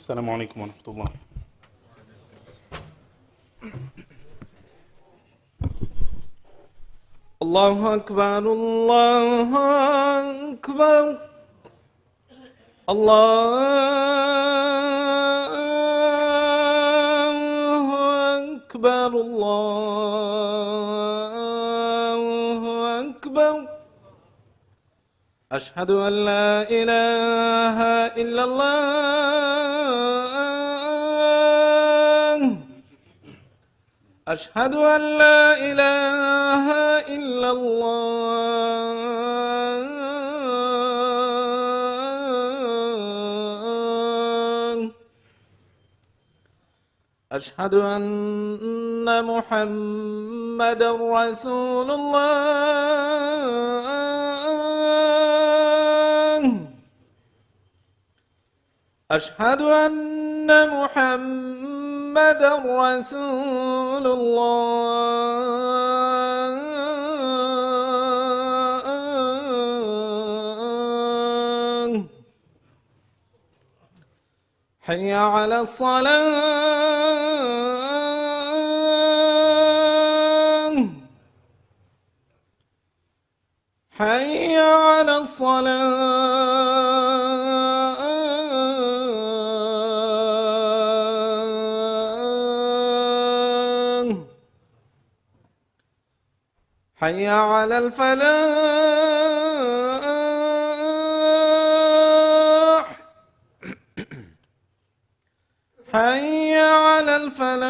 السلام عليكم ورحمة الله. الله أكبر الله أكبر الله أكبر الله أكبر. أشهد أن لا إله إلا الله. أشهد أن لا إله إلا الله. أشهد أن محمدا رسول الله. أشهد أن محمدا رسول الله. حي على الصلاة. حي على الصلاة. حي على الفلاح. حي على الفلاح.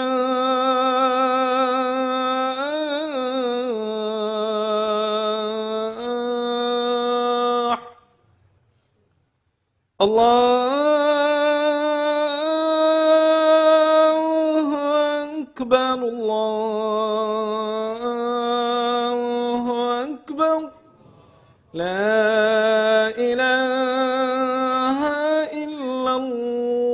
الله أكبر الله أكبر. لا إله إلا الله.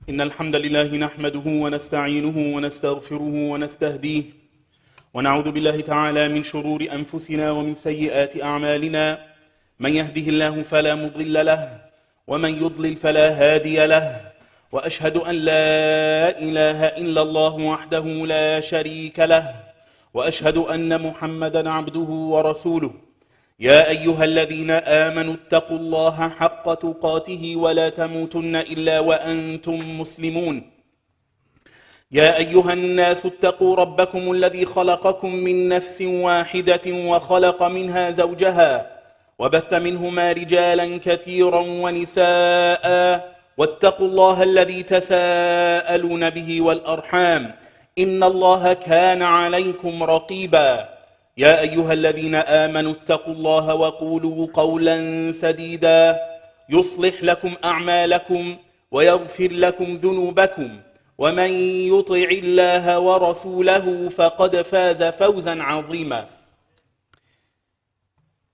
إن الحمد لله نحمده ونستعينه ونستغفره ونستهديه ونعوذ بالله تعالى من شرور أنفسنا ومن سيئات أعمالنا. من يهده الله فلا مضل له ومن يضلل فلا هادي له. وأشهد أن لا إله إلا الله وحده لا شريك له. وأشهد أن محمدا عبده ورسوله. يا أيها الذين آمنوا اتقوا الله حق تقاته ولا تموتن إلا وأنتم مسلمون. يا أيها الناس اتقوا ربكم الذي خلقكم من نفس واحدة وخلق منها زوجها وبث منهما رجالا كثيرا ونساء واتقوا الله الذي تساءلون به والأرحام إن الله كان عليكم رقيبا. يا أيها الذين آمنوا اتقوا الله وقولوا قولا سديدا يصلح لكم أعمالكم ويغفر لكم ذنوبكم ومن يطع الله ورسوله فقد فاز فوزا عظيما.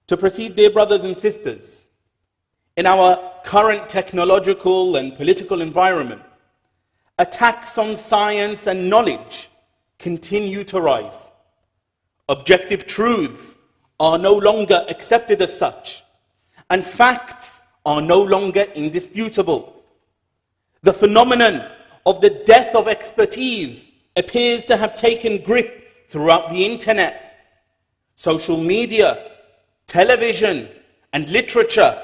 To proceed, dear brothers and sisters, in our current technological and political environment, attacks on science and knowledge continue to rise. Objective truths are no longer accepted as such, and facts are no longer indisputable. The phenomenon of the death of expertise appears to have taken grip throughout the internet, social media, television, and literature.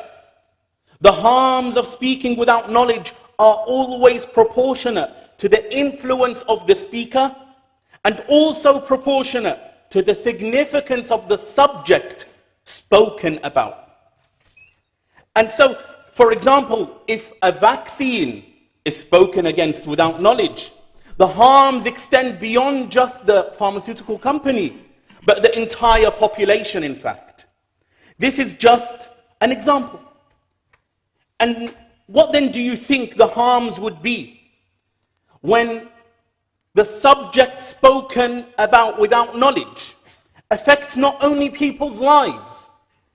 The harms of speaking without knowledge are always proportionate to the influence of the speaker and also proportionate to the significance of the subject spoken about. And so, for example, if a vaccine is spoken against without knowledge, the harms extend beyond just the pharmaceutical company, but the entire population, in fact. This is just an example. And what then do you think the harms would be when the subject spoken about without knowledge affects not only people's lives,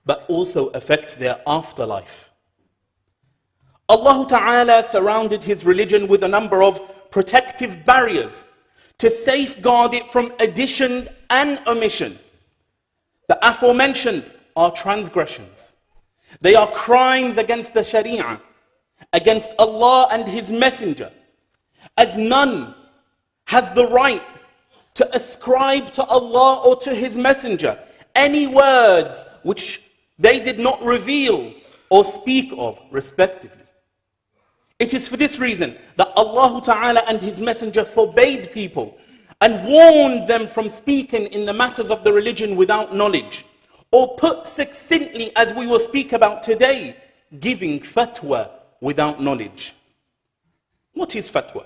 but also affects their afterlife? Allah Ta'ala surrounded His religion with a number of protective barriers to safeguard it from addition and omission. The aforementioned are transgressions. They are crimes against the Sharia, against Allah and His Messenger, as none has the right to ascribe to Allah or to His Messenger any words which they did not reveal or speak of respectively. It is for this reason that Allah Ta'ala and His Messenger forbade people and warned them from speaking in the matters of the religion without knowledge, or put succinctly, as we will speak about today, giving fatwa without knowledge. What is fatwa?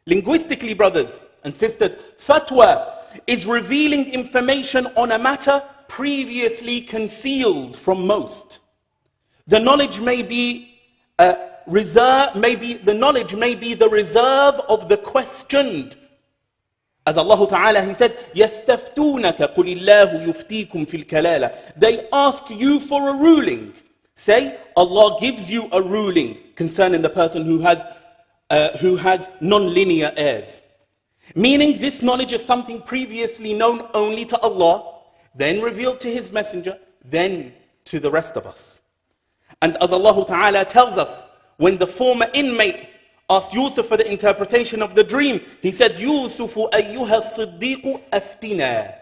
Linguistically, brothers and sisters, fatwa is revealing information on a matter previously concealed from most. The knowledge may be the reserve of the questioned. As Allah Ta'ala, He said, يَسْتَفْتُونَكَ قُلِ اللَّهُ يُفْتِيكُمْ فِي الْكَلَالَةِ. They ask you for a ruling. Say, Allah gives you a ruling concerning the person who has non-linear heirs. Meaning this knowledge is something previously known only to Allah, then revealed to His Messenger, then to the rest of us. And as Allah Ta'ala tells us, when the former inmate asked Yusuf for the interpretation of the dream, he said, Yusufu ayyuha siddiqu aftina.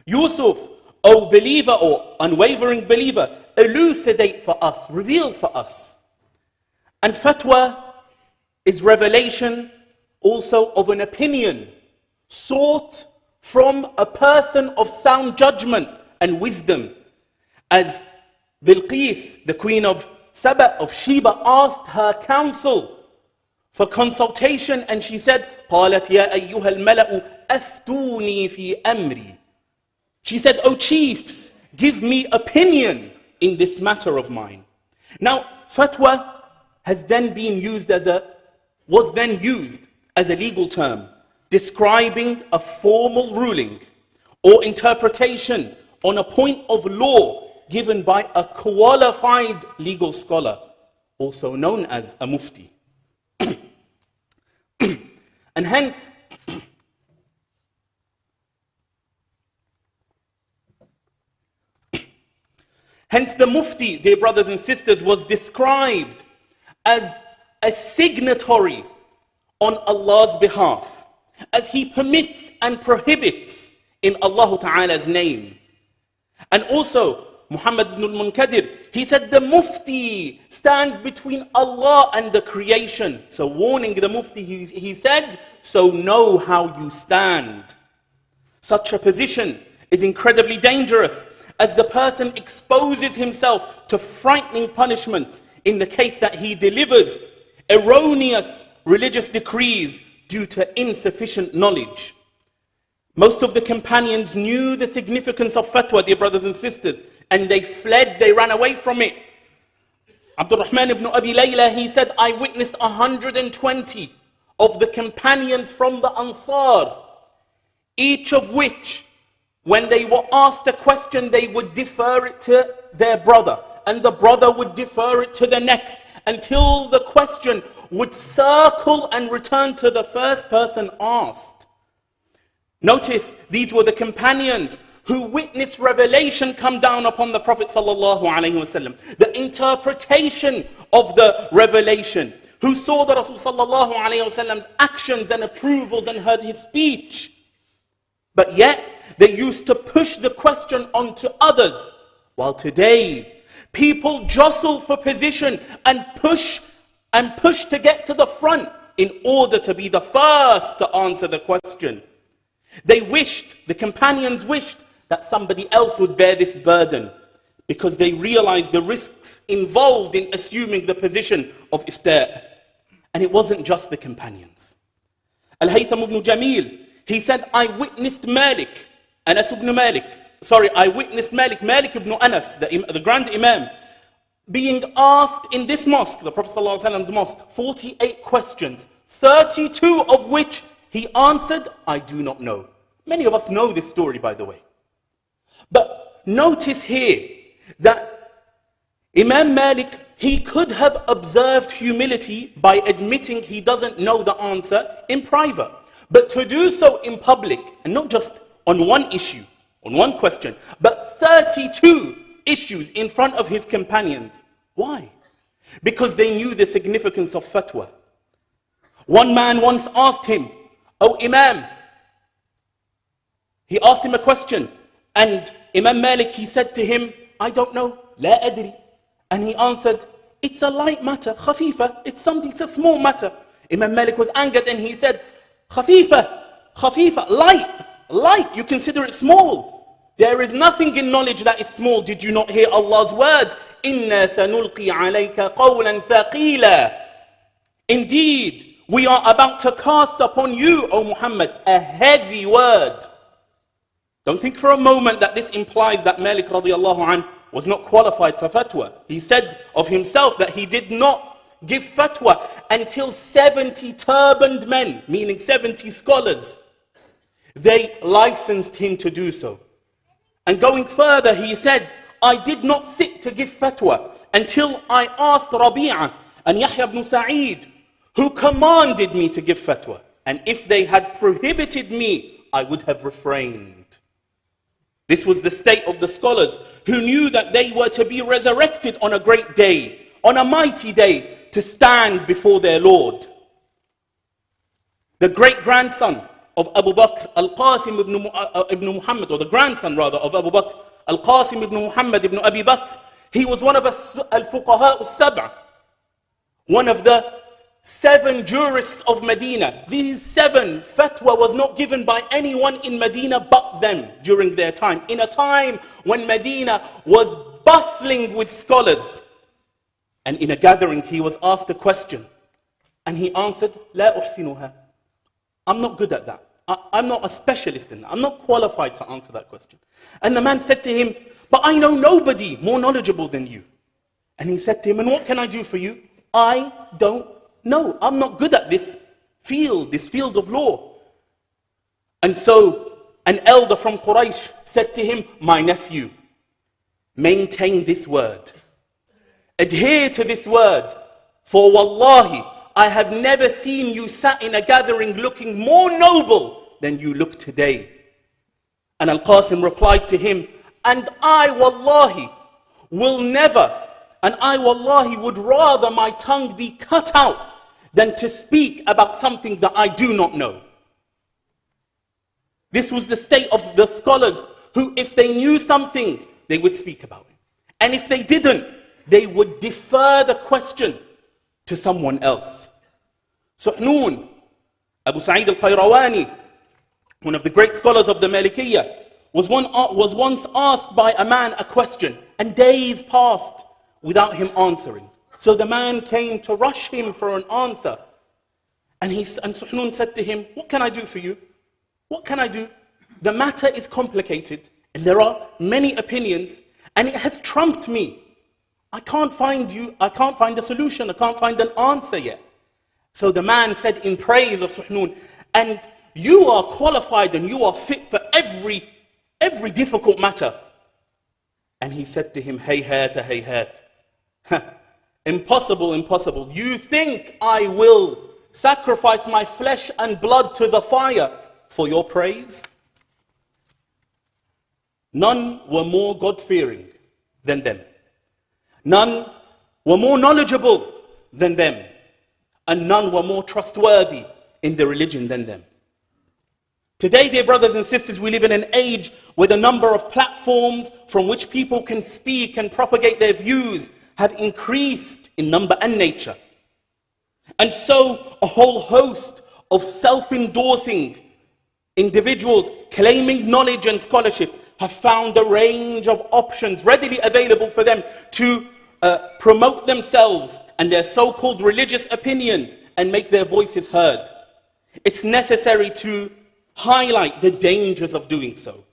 Yusuf, O believer or unwavering believer, elucidate for us, reveal for us. And fatwa is revelation also of an opinion sought from a person of sound judgment and wisdom. As Bilqis, the queen of Saba, of Sheba, asked her counsel for consultation, and she said, قالت يا أيها الملأ أفتوني في أمري. She said, O chiefs, give me opinion in this matter of mine. Now, fatwa was then used as a legal term, describing a formal ruling or interpretation on a point of law given by a qualified legal scholar, also known as a mufti. And hence, the mufti, dear brothers and sisters, was described as a signatory on Allah's behalf, as he permits and prohibits in Allah Ta'ala's name. And also, Muhammad ibn al-Munkadir, he said the mufti stands between Allah and the creation. So warning the mufti, he said, so know how you stand. Such a position is incredibly dangerous, as the person exposes himself to frightening punishments in the case that he delivers erroneous religious decrees due to insufficient knowledge. Most of the companions knew the significance of fatwa, dear brothers and sisters, and they fled, they ran away from it. Abdurrahman ibn Abi Layla, he said, I witnessed 120 of the companions from the Ansar, each of which, when they were asked a question, they would defer it to their brother, and the brother would defer it to the next, until the question would circle and return to the first person asked. Notice, these were the companions who witnessed revelation come down upon the Prophet ﷺ, the interpretation of the revelation, who saw the Rasul ﷺ's actions and approvals and heard his speech. But yet, they used to push the question onto others, while today, people jostle for position and push to get to the front in order to be the first to answer the question. The companions wished that somebody else would bear this burden, because they realized the risks involved in assuming the position of iftar. And it wasn't just the companions. Al-Haytham ibn Jamil, he said, I witnessed Malik ibn Malik ibn Anas, the grand imam, being asked in this mosque, the Prophet ﷺ's mosque, 48 questions, 32 of which he answered, I do not know. Many of us know this story, by the way. But notice here that Imam Malik, he could have observed humility by admitting he doesn't know the answer in private. But to do so in public, and not just on one issue, on one question, but 32 issues in front of his companions. Why? Because they knew the significance of fatwa. One man once asked him, "Oh Imam," he asked him a question, and Imam Malik, he said to him, "I don't know, la adri." And he answered, "It's a light matter, khafifa, it's a small matter." Imam Malik was angered and he said, "Khafifa, light, you consider it small. There is nothing in knowledge that is small. Did you not hear Allah's words? Inna sanulqi alayka qawlan thaqila. Indeed, we are about to cast upon you, O Muhammad, a heavy word." Don't think for a moment that this implies that Malik radiallahu anhu was not qualified for fatwa. He said of himself that he did not give fatwa until 70 turbaned men, meaning 70 scholars, they licensed him to do so. And going further, he said, "I did not sit to give fatwa until I asked Rabi'ah and Yahya ibn Sa'id, who commanded me to give fatwa. And if they had prohibited me, I would have refrained." This was the state of the scholars who knew that they were to be resurrected on a great day, on a mighty day, to stand before their Lord. The great-grandson of Abu Bakr, Al-Qasim ibn Muhammad, or the grandson rather of Abu Bakr, Al-Qasim ibn Muhammad ibn Abi Bakr, he was one of Al-Fuqaha al-Sab'a, one of the 7 jurists of Medina. These 7, fatwa was not given by anyone in Medina but them during their time, in a time when Medina was bustling with scholars. And in a gathering, he was asked a question, and he answered, "La uhsinuha." I'm not good at that. I'm not a specialist in that. I'm not qualified to answer that question. And the man said to him, "But I know nobody more knowledgeable than you." And he said to him, "And what can I do for you?" "I don't know. I'm not good at this field of law." And so an elder from Quraysh said to him, "My nephew, maintain this word. Adhere to this word, for wallahi, I have never seen you sat in a gathering looking more noble than you look today." And Al-Qasim replied to him, "And I wallahi will never, and I wallahi would rather my tongue be cut out than to speak about something that I do not know." This was the state of the scholars who, if they knew something, they would speak about it. And if they didn't, they would defer the question to someone else. Suhnun, Abu Sa'id al-Qayrawani, one of the great scholars of the Malikiyyah, was once asked by a man a question, and days passed without him answering. So the man came to rush him for an answer. And Suhnun said to him, "What can I do for you? What can I do? The matter is complicated, and there are many opinions, and it has trumped me. I can't find a solution, I can't find an answer yet." So the man said in praise of Suhnun, "And you are qualified and you are fit for every difficult matter." And he said to him, "Hayhat, hayhat. Impossible, impossible. You think I will sacrifice my flesh and blood to the fire for your praise?" None were more God-fearing than them. None were more knowledgeable than them. And none were more trustworthy in the religion than them. Today, dear brothers and sisters, we live in an age where the number of platforms from which people can speak and propagate their views have increased in number and nature. And so, a whole host of self-endorsing individuals claiming knowledge and scholarship have found a range of options readily available for them to promote themselves and their so-called religious opinions and make their voices heard. It's necessary to highlight the dangers of doing so,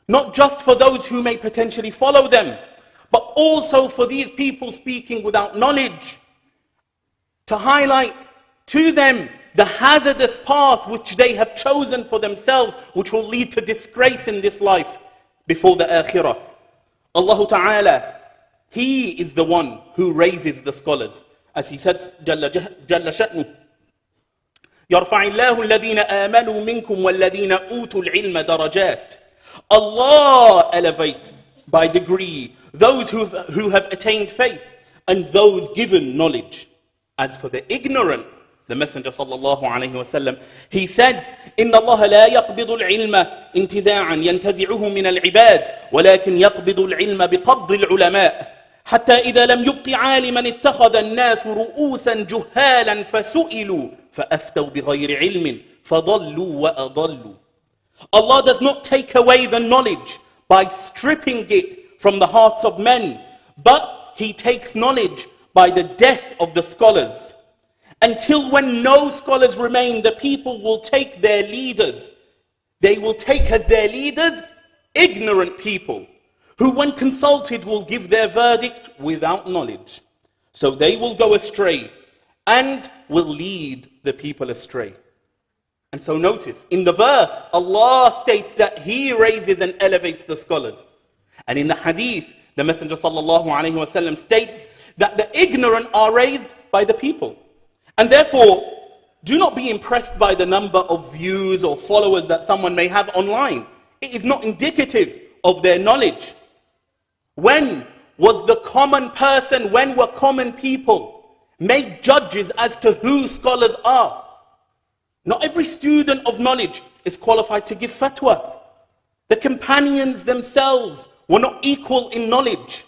not just for those who may potentially follow them, but also for these people speaking without knowledge, to highlight to them the hazardous path which they have chosen for themselves, which will lead to disgrace in this life before the akhirah. Allah Ta'ala, He is the one who raises the scholars. As He said, Jalla Sha'nu, يرفع الله الذين آمنوا منكم والذين أوتوا العلم درجات. Allah elevates by degree those who have attained faith and those given knowledge. As for the ignorant, the Messenger sallallahu alayhi wasallam, he said, إن الله لا يقبض العلم انتزاعا ينتزعه من العباد ولكن يقبض العلم بقبض العلماء حتى إذا لم يبق عالما اتخذ الناس رؤوسا جهالا فسئلوا فأفتوا بغير علم فضلوا وأضلوا. Allah does not take away the knowledge by stripping it from the hearts of men, but He takes knowledge by the death of the scholars. Until when no scholars remain, the people will take their leaders. They will take as their leaders ignorant people, who when consulted will give their verdict without knowledge. So they will go astray and will lead the people astray. And so notice, in the verse, Allah states that He raises and elevates the scholars. And in the hadith, the Messenger sallallahu alaihi wasallam states that the ignorant are raised by the people. And therefore, do not be impressed by the number of views or followers that someone may have online. It is not indicative of their knowledge. When was the common person, when were common people made judges as to who scholars are? Not every student of knowledge is qualified to give fatwa. The companions themselves were not equal in knowledge.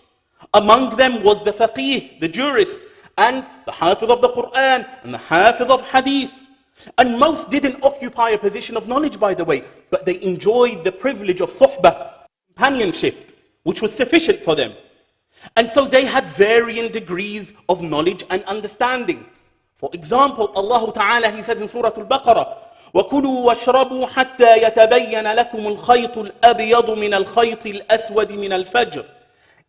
Among them was the faqih, the jurist, and the hafiz of the Qur'an, and the hafiz of hadith. And most didn't occupy a position of knowledge, by the way, but they enjoyed the privilege of suhbah, companionship, which was sufficient for them. And so they had varying degrees of knowledge and understanding. For example, Allah Ta'ala, He says in Surah Al-Baqarah, وَكُلُوا وَاشْرَبُوا حَتَّى يَتَبَيَّنَ لَكُمُ الْخَيْطُ الْأَبْيَضُ مِنَ الْخَيْطِ الْأَسْوَدِ مِنَ الْفَجْرِ.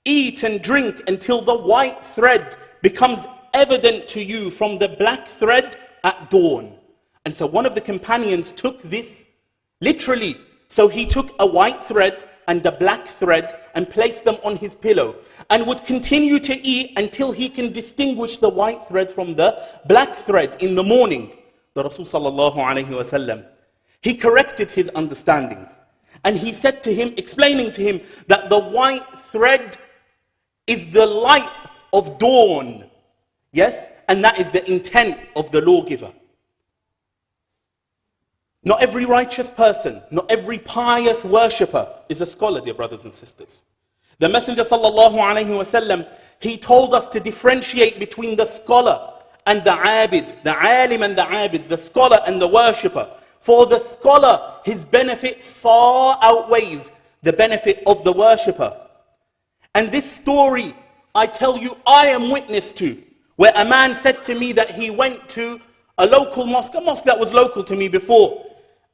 Eat and drink until the white thread becomes evident to you from the black thread at dawn. And so one of the companions took this literally. So he took a white thread and a black thread and placed them on his pillow and would continue to eat until he can distinguish the white thread from the black thread in the morning. The Rasul sallallahu alayhi wasallam, he corrected his understanding and he said to him, explaining to him that the white thread is the light of dawn. Yes, and that is the intent of the lawgiver. Not every righteous person, not every pious worshipper is a scholar, dear brothers and sisters. The Messenger sallallahu alayhi wasallam, he told us to differentiate between the scholar and the abid, the alim and the abid, the scholar and the worshipper. For the scholar, his benefit far outweighs the benefit of the worshipper. And this story, I tell you, I am witness to, where a man said to me that he went to a local mosque, a mosque that was local to me before,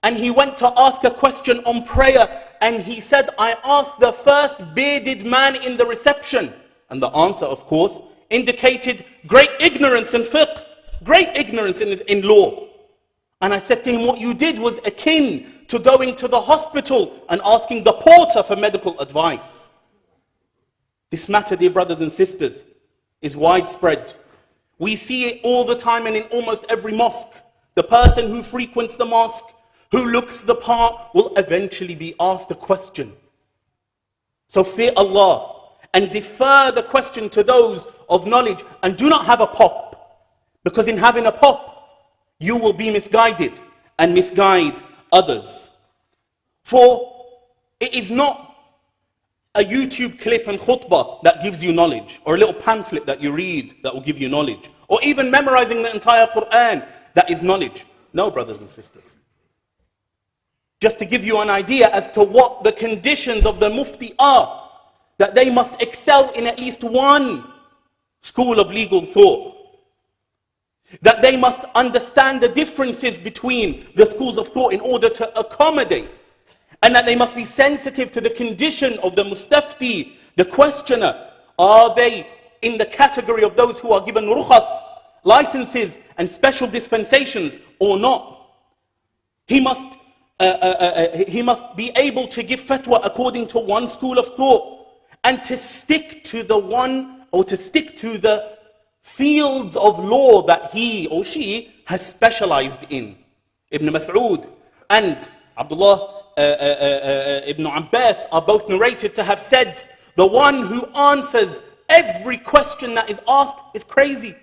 and he went to ask a question on prayer, and he said, I asked the first bearded man in the reception. And the answer, of course, indicated great ignorance in fiqh, great ignorance in law. And I said to him, what you did was akin to going to the hospital and asking the porter for medical advice. This matter, dear brothers and sisters, is widespread. We see it all the time and in almost every mosque. The person who frequents the mosque, who looks the part, will eventually be asked a question. So fear Allah and defer the question to those of knowledge, and do not have a pop, because in having a pop, you will be misguided and misguide others. For it is not a YouTube clip and khutbah that gives you knowledge, or a little pamphlet that you read that will give you knowledge, or even memorizing the entire Qur'an that is knowledge. No, brothers and sisters. Just to give you an idea as to what the conditions of the mufti are, that they must excel in at least one school of legal thought, that they must understand the differences between the schools of thought in order to accommodate, and that they must be sensitive to the condition of the mustafti, the questioner. Are they in the category of those who are given rukhas, licenses and special dispensations, or not? He must be able to give fatwa according to one school of thought, and to stick to the one, or to stick to the fields of law that he or she has specialized in. Ibn Mas'ud and Abdullah Ibn Abbas are both narrated to have said, the one who answers every question that is asked is crazy.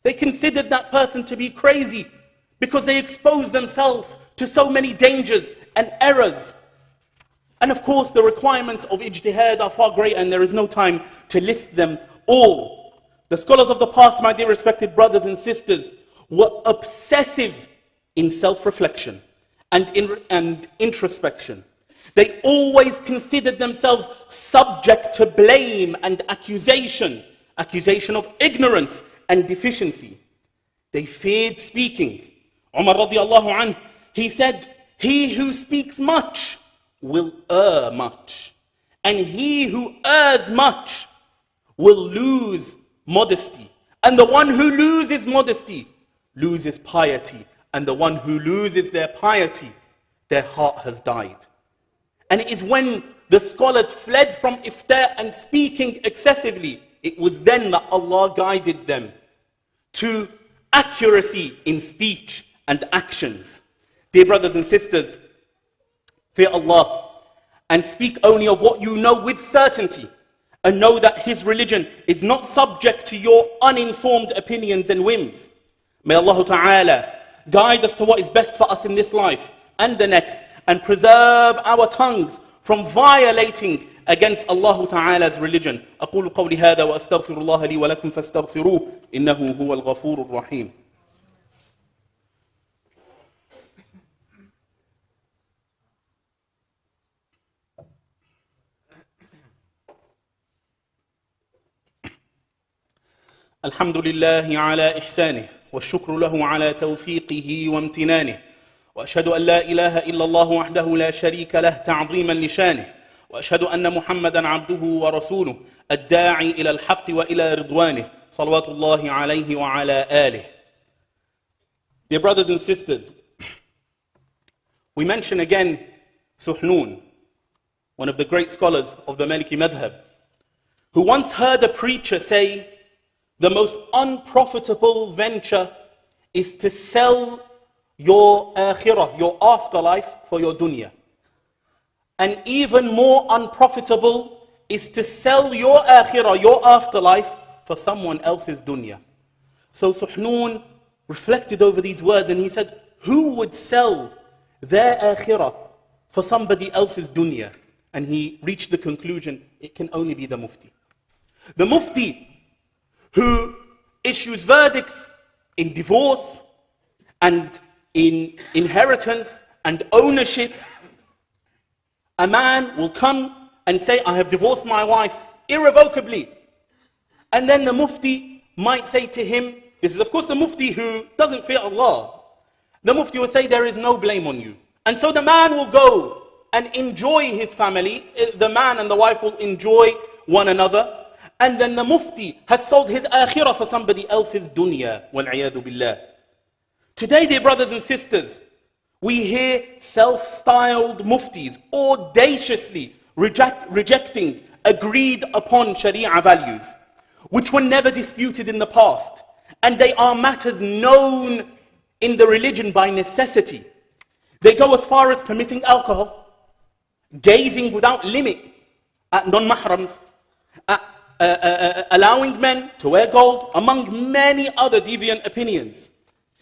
They considered that person to be crazy because they exposed themselves to so many dangers and errors. And of course, the requirements of ijtihad are far greater, and there is no time to list them all. The scholars of the past, my dear respected brothers and sisters, were obsessive in self-reflection and introspection. They always considered themselves subject to blame and accusation of ignorance and deficiency. They feared speaking. Umar radiallahu anhu, he said, he who speaks much will err much, and he who errs much will lose modesty. And the one who loses modesty loses piety, and the one who loses their piety, their heart has died. And it is when the scholars fled from iftar and speaking excessively, it was then that Allah guided them to accuracy in speech and actions. Dear brothers and sisters, fear Allah and speak only of what you know with certainty, and know that His religion is not subject to your uninformed opinions and whims. May Allah Ta'ala guide us to what is best for us in this life and the next, and preserve our tongues from violating against Allah Ta'ala's religion. أقول قولي هذا وأستغفر الله لي ولكم فاستغفروه إنه هو الغفور الرحيم. الحمد لله على إحسانه والشكر له على توفيقه وامتنانه، وأشهد أن لا إله إلا الله وحده لا شريك له تعظيما لشانه، وأشهد أن محمدا عبده ورسوله الداعي إلى الحق وإلى رضوانه صلوات الله عليه وعلى آله. Dear brothers and sisters, we mention again Suhnun, one of the great scholars of the Maliki Madhab, who once heard a preacher say, the most unprofitable venture is to sell your akhirah, your afterlife, for your dunya. And even more unprofitable is to sell your akhirah, your afterlife, for someone else's dunya. So Suhnun reflected over these words and he said, who would sell their akhirah for somebody else's dunya? And he reached the conclusion, it can only be the mufti. The mufti who issues verdicts in divorce and in inheritance and ownership. A man will come and say, I have divorced my wife irrevocably. And then the mufti might say to him, this is of course the mufti who doesn't fear Allah. The mufti will say, there is no blame on you. And so the man will go and enjoy his family. The man and the wife will enjoy one another. And then the mufti has sold his akhirah for somebody else's dunya. Wal-'iyadhu billah. Today, dear brothers and sisters, we hear self-styled muftis audaciously rejecting agreed upon Sharia values, which were never disputed in the past. And they are matters known in the religion by necessity. They go as far as permitting alcohol, gazing without limit at non-mahrams, allowing men to wear gold, among many other deviant opinions.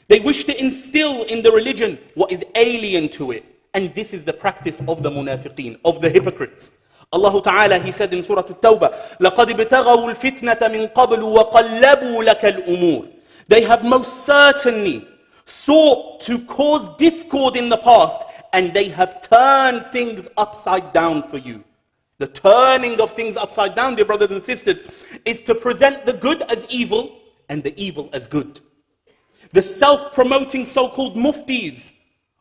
They wish to instill in the religion what is alien to it. And this is the practice of the munafiqeen, of the hypocrites. Allah Ta'ala, He said in Surah At-Tawbah, لَقَدْ ابْتَغَوُا الْفِتْنَةَ مِنْ قَبْلُ وَقَلَّبُوا لَكَ الْأُمُورِ. They have most certainly sought to cause discord in the past, and they have turned things upside down for you. The turning of things upside down, dear brothers and sisters, is to present the good as evil and the evil as good. The self-promoting so-called muftis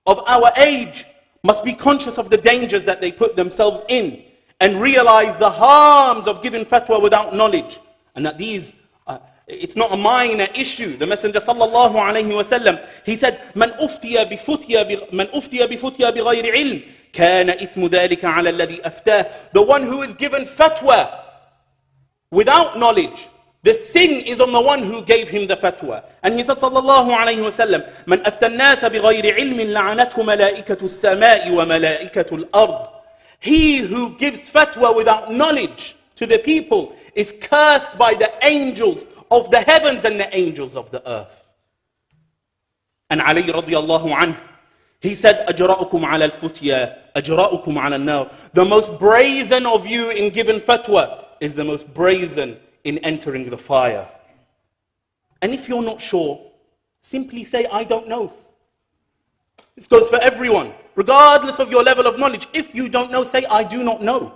of our age must be conscious of the dangers that they put themselves in and realize the harms of giving fatwa without knowledge, and that it's not a minor issue. The Messenger sallallahu alayhi wa sallam, he said, "Man uftiya bifutya bighayri ilm, kana ithmu dhalika ala alladhi aftah." The one who is given fatwa without knowledge, The sin is on the one who gave him the fatwa. And he said, sallallahu alayhi wa sallam, من أفتى الناس بغير علم لعنته ملائكة السماء وملائكة الأرض. He who gives fatwa without knowledge to the people is cursed by the angels of the heavens and the angels of the earth. And Ali radiyallahu anhu, he said, أجرأكم على الفتيا أجرأكم على النار. The most brazen of you in giving fatwa is the most brazen in entering the fire. And if you're not sure, simply say, I don't know. This goes for everyone, regardless of your level of knowledge. If you don't know, say, I do not know.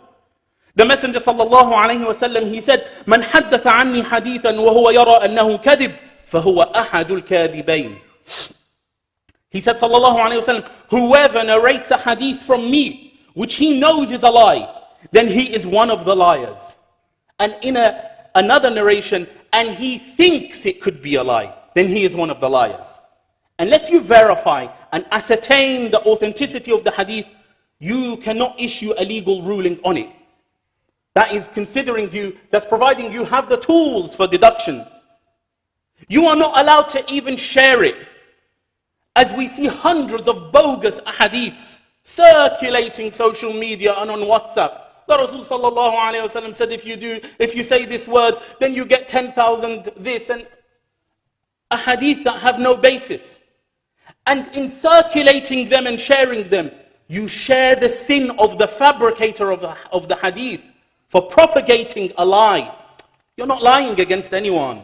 The Messenger sallallahu alayhi wa sallam, he said, من حدث عني حديثا وهو يرى أنه كذب فهو أحد الكاذبين. He said, sallallahu alayhi wa sallam, whoever narrates a hadith from me, which he knows is a lie, then he is one of the liars. And in another narration, and he thinks it could be a lie, then he is one of the liars. Unless you verify and ascertain the authenticity of the hadith, you cannot issue a legal ruling on it. That is considering you, that's providing you have the tools for deduction. You are not allowed to even share it. As we see hundreds of bogus hadiths circulating social media and on WhatsApp. The Rasul sallallahu alayhi wa sallam said, if you say this word, then you get 10,000 this, and a hadith that have no basis. And in circulating them and sharing them, you share the sin of the fabricator of the hadith for propagating a lie. You're not lying against anyone.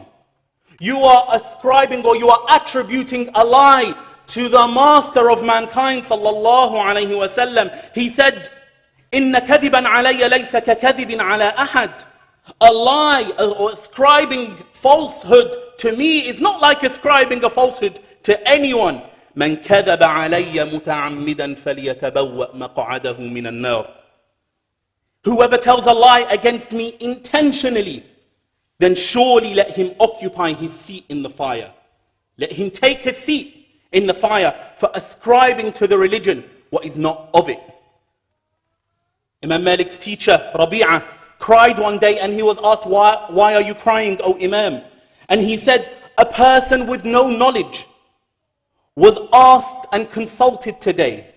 You are ascribing or you are attributing a lie to the master of mankind sallallahu alayhi wa sallam. He said, إِنَّ كَذِبًا عَلَيَّ لَيْسَ كَكَذِبٍ عَلَى أَحَدٍ. A lie or ascribing falsehood to me is not like ascribing a falsehood to anyone. مَنْ كَذَبَ عَلَيَّ مُتَعَمِّدًا فَلْيَتَبَوَّأْ مَقْعَدَهُ مِنَ النَّارِ. Whoever tells a lie against me intentionally, then surely let him occupy his seat in the fire. Let him take his seat in the fire for ascribing to the religion what is not of it. Imam Malik's teacher, Rabi'ah, cried one day and he was asked, why are you crying, O Imam? And he said, a person with no knowledge was asked and consulted today,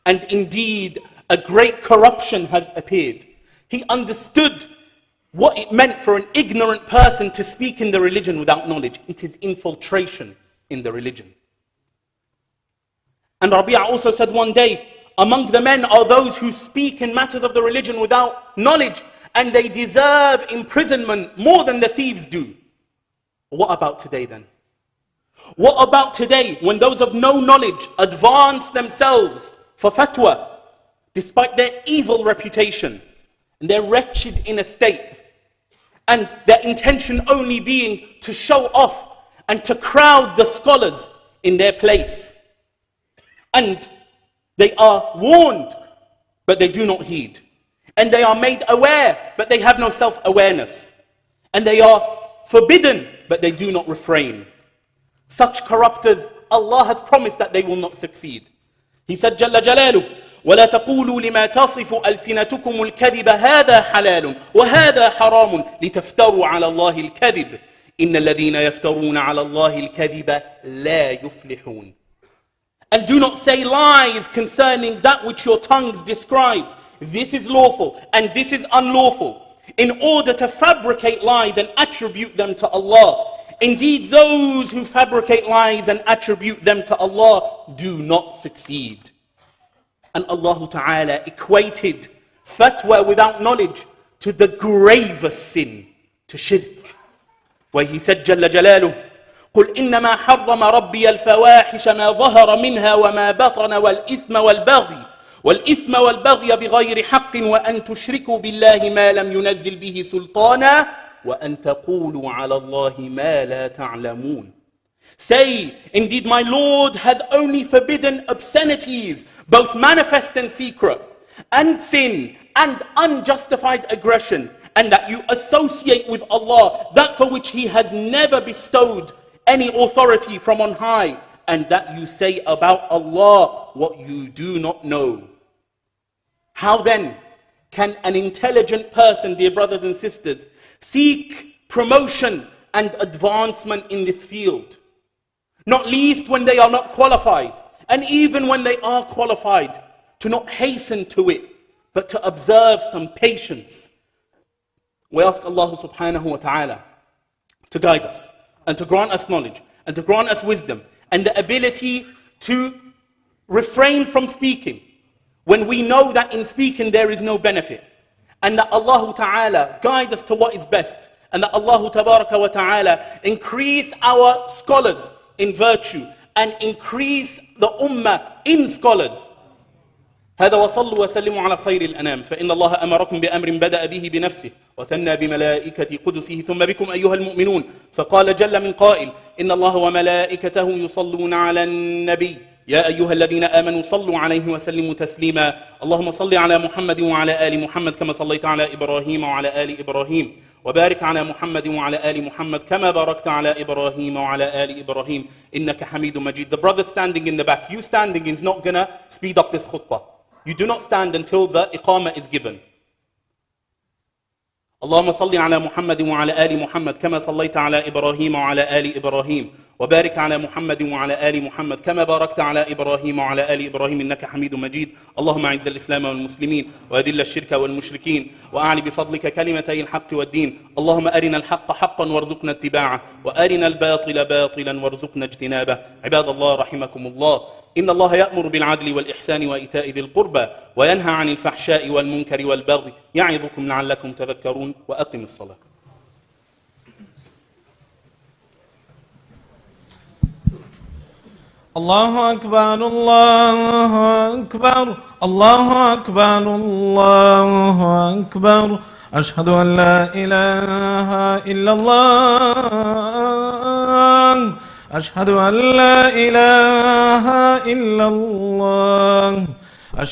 and indeed a great corruption has appeared. He understood what it meant for an ignorant person to speak in the religion without knowledge. It is infiltration in the religion. And Rabi'ah also said one day, among the men are those who speak in matters of the religion without knowledge, and they deserve imprisonment more than the thieves do. What about today then? What about today when those of no knowledge advance themselves for fatwa, despite their evil reputation and their wretched inner state, and their intention only being to show off and to crowd the scholars in their place? And they are warned, but they do not heed. And they are made aware, but they have no self-awareness. And they are forbidden, but they do not refrain. Such corruptors, Allah has promised that they will not succeed. He said, Jalla Jalaluh, وَلَا تَقُولُوا لِمَا تَصِفُ أَلْسِنَتُكُمُ الْكَذِبَ هَذَا حَلَالٌ وَهَذَا حَرَامٌ لِتَفْتَرُوا عَلَى اللَّهِ الْكَذِبَ إِنَّ الَّذِينَ يَفْتَرُونَ عَلَى اللَّهِ الْكَذِبَ لَا يُفْلِحُونَ. And do not say lies concerning that which your tongues describe. This is lawful and this is unlawful, in order to fabricate lies and attribute them to Allah. Indeed, those who fabricate lies and attribute them to Allah do not succeed. And Allah Ta'ala equated fatwa without knowledge to the gravest sin, to shirk, where He said, Jalla Jalaluh, قل إنما حرم ربي الفواحش ما ظهر منها وما بطن والإثم والبغي بغير حق وأن تشركوا بالله ما لم ينزل به سلطانا وأن تقولوا على الله ما لا تعلمون. Say, indeed my Lord has only forbidden obscenities, both manifest and secret, and sin and unjustified aggression, and that you associate with Allah that for which He has never bestowed any authority from on high, and that you say about Allah what you do not know. How then can an intelligent person, dear brothers and sisters, seek promotion and advancement in this field. Not least when they are not qualified, and even when they are qualified, to not hasten to it, but to observe some patience. We ask Allah subhanahu wa ta'ala to guide us, and to grant us knowledge, and to grant us wisdom, and the ability to refrain from speaking when we know that in speaking there is no benefit, and that Allah ta'ala guide us to what is best, and that Allah tabaraka wa ta'ala increase our scholars in virtue and increase the ummah in scholars. هذا وصلوا وسلموا على خير الأنام فإن الله أمركم بأمر بدأ به بنفسه وثنى بملائكة قدسه ثم بكم أيها المؤمنون فقال جل من قائل إن الله وملائكته يصلون على النبي يا أيها الذين آمنوا صلوا عليه وسلموا تسليما اللهم صل على محمد وعلى آل محمد كما صليت على إبراهيم وعلى آل إبراهيم وبارك على محمد وعلى آل محمد كما باركت على إبراهيم وعلى آل إبراهيم إنك حميد مجيد. The brother standing in the back, you standing is not gonna speed up this khutbah. You do not stand until the iqamah is given. اللهم صل على محمد وعلى آل محمد كما صليت على إبراهيم وعلى آل إبراهيم وبارك على محمد وعلى آل محمد كما باركت على إبراهيم وعلى آل إبراهيم إنك حميد مجيد. اللهم أعز الإسلام والمسلمين وأذل الشرك والمشركين وأعل بفضلك كلمتي الحق والدين. اللهم أرنا الحق حقا وارزقنا اتباعه وأرنا الباطل باطلا وارزقنا اجتنابه. عباد الله رحمكم الله إن الله يأمر بالعدل والإحسان وإيتاء ذي القربى وينهى عن الفحشاء والمنكر والبغي يعظكم لعلكم تذكرون وأقم الصلاة. الله أكبر الله أكبر الله أكبر الله أكبر أشهد أن لا إله إلا الله أشهد أن لا إله إلا الله